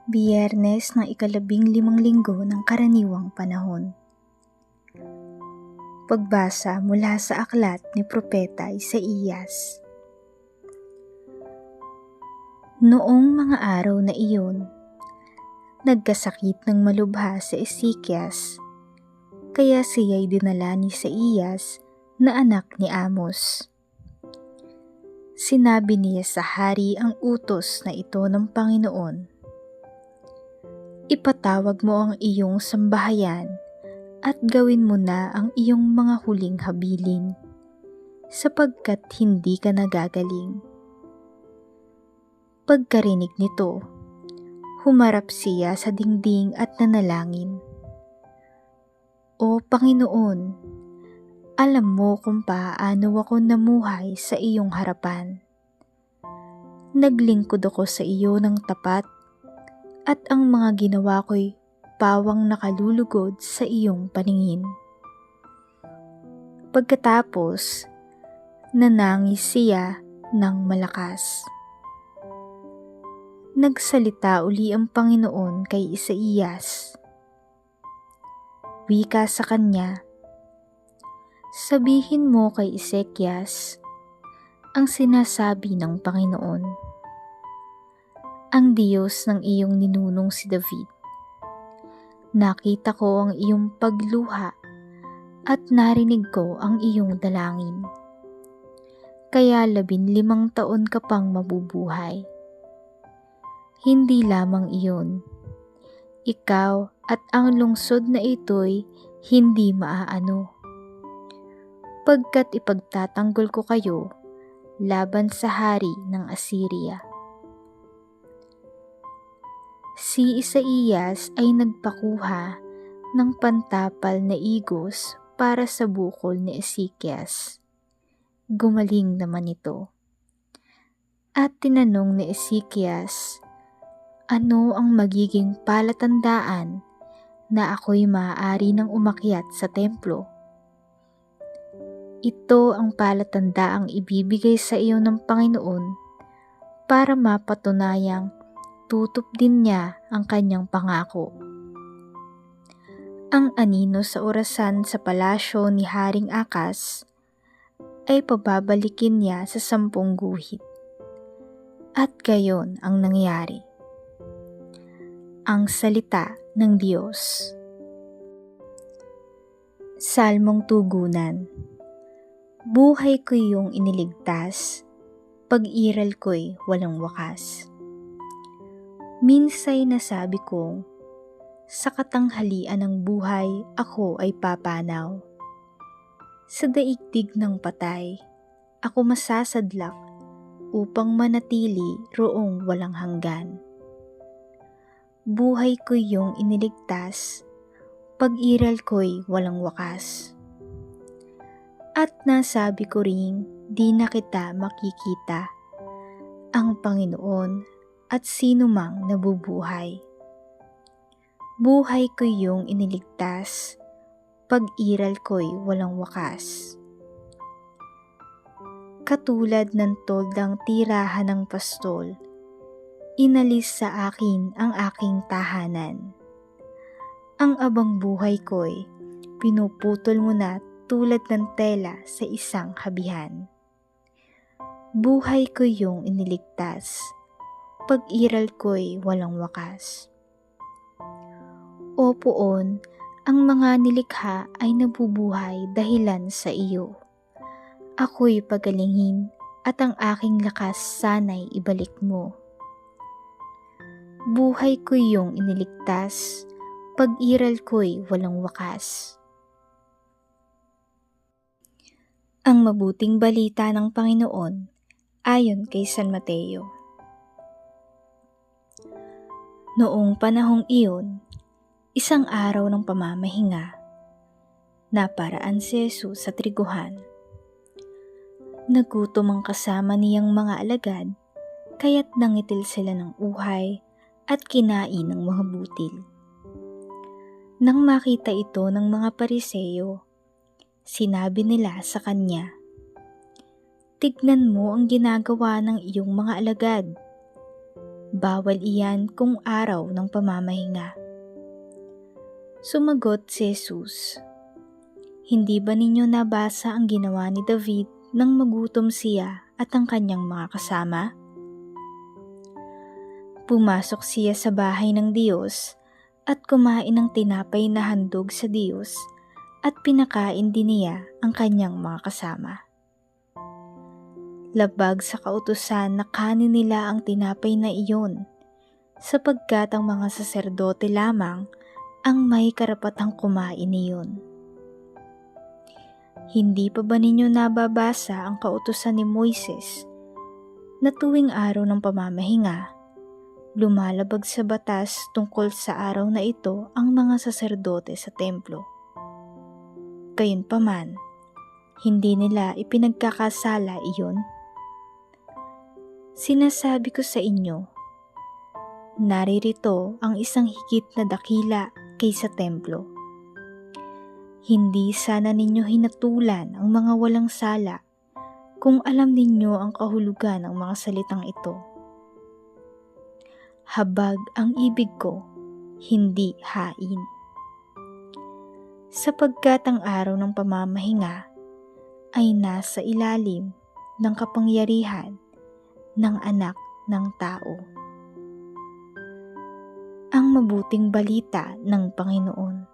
Biyernes ng ika-15 linggo ng karaniwang panahon. Pagbasa mula sa aklat ni Propeta Isaías. Noong mga araw na iyon, nagkasakit ng malubha si Ezekias, kaya siya'y dinala ni Isaías na anak ni Amos. Sinabi niya sa hari ang utos na ito ng Panginoon: Ipatawag mo ang iyong sambahayan at gawin mo na ang iyong mga huling habilin, sapagkat hindi ka nagagaling. Pagkarinig nito, humarap siya sa dingding at nanalangin. O Panginoon, alam mo kung paano ako namuhay sa iyong harapan. Naglingkod ako sa iyo ng tapat, at ang mga ginawa ko'y pawang nakalulugod sa iyong paningin. Pagkatapos, nanangis siya ng malakas. Nagsalita uli ang Panginoon kay Isaías. Wika sa kanya, sabihin mo kay Ezekias ang sinasabi ng Panginoon. Ang Diyos ng iyong ninunong si David. Nakita ko ang iyong pagluha at narinig ko ang iyong dalangin. Kaya 15 taon ka pang mabubuhay. Hindi lamang iyon. Ikaw at ang lungsod na ito'y hindi maaano. Pagkat ipagtatanggol ko kayo laban sa hari ng Assyria. Si Isaías ay nagpakuha ng pantapal na igos para sa bukol ni Ezekias. Gumaling naman ito. At tinanong ni Ezekias, ano ang magiging palatandaan na ako'y maaari nang umakyat sa templo? Ito ang palatandaang ibibigay sa iyo ng Panginoon para mapatunayang tutupad din niya ang kanyang pangako. Ang anino sa orasan sa palasyo ni Haring Akas ay pababalikin niya sa 10 guhit. At gayon ang nangyari. Ang salita ng Diyos. Salmong Tugunan. Buhay ko iyong iniligtas, pag-iral ko'y walang wakas. Minsay nasabi kong, sa katanghalian ng buhay ako ay papanaw. Sa daigdig ng patay, ako masasadlak upang manatili roong walang hanggan. Buhay ko iyong iniligtas, pag-iral ko'y walang wakas. At nasabi ko ring di na kita makikita, ang Panginoon at sino mang nabubuhay. Buhay ko iyong iniligtas, pag-iral ko'y walang wakas. Katulad ng toldang tirahan ng pastol, inalis sa akin ang aking tahanan. Ang abang buhay ko'y pinuputol mo na tulad ng tela sa isang habihan. Buhay ko iyong iniligtas, pag-iral ko'y walang wakas. O Poon, ang mga nilikha ay nabubuhay dahilan sa iyo. Ako'y pagalingin at ang aking lakas sana'y ibalik mo. Buhay ko iyong iniligtas, pag-iral ko'y walang wakas. Ang mabuting balita ng Panginoon ayon kay San Mateo. Noong panahong iyon, isang araw ng pamamahinga, naparaan si Jesus sa triguhan. Nagutom ang kasama niyang mga alagad, kaya't nangitil sila ng uhay at kinain ng mga butil. Nang makita ito ng mga Pariseo, sinabi nila sa kanya, "Tignan mo ang ginagawa ng iyong mga alagad." Bawal iyan kung araw ng pamamahinga. Sumagot si Jesus, "Hindi ba ninyo nabasa ang ginawa ni David nang magutom siya at ang kanyang mga kasama? Pumasok siya sa bahay ng Diyos at kumain ng tinapay na handog sa Diyos at pinakain din niya ang kanyang mga kasama. Labag sa kautusan na kanin nila ang tinapay na iyon, sapagkat ang mga saserdote lamang ang may karapatang kumain niyon. Hindi pa ba ninyo nababasa ang kautusan ni Moises na tuwing araw ng pamamahinga, lumalabag sa batas tungkol sa araw na ito ang mga saserdote sa templo? Gayunpaman, hindi nila ipinagkakasala iyon? Sinasabi ko sa inyo, naririto ang isang higit na dakila kaysa templo. Hindi sana ninyo hinatulan ang mga walang sala kung alam ninyo ang kahulugan ng mga salitang ito. Habag ang ibig ko, hindi hain. Sapagkat ang araw ng pamamahinga ay nasa ilalim ng kapangyarihan ng Anak ng Tao. Ang mabuting balita ng Panginoon.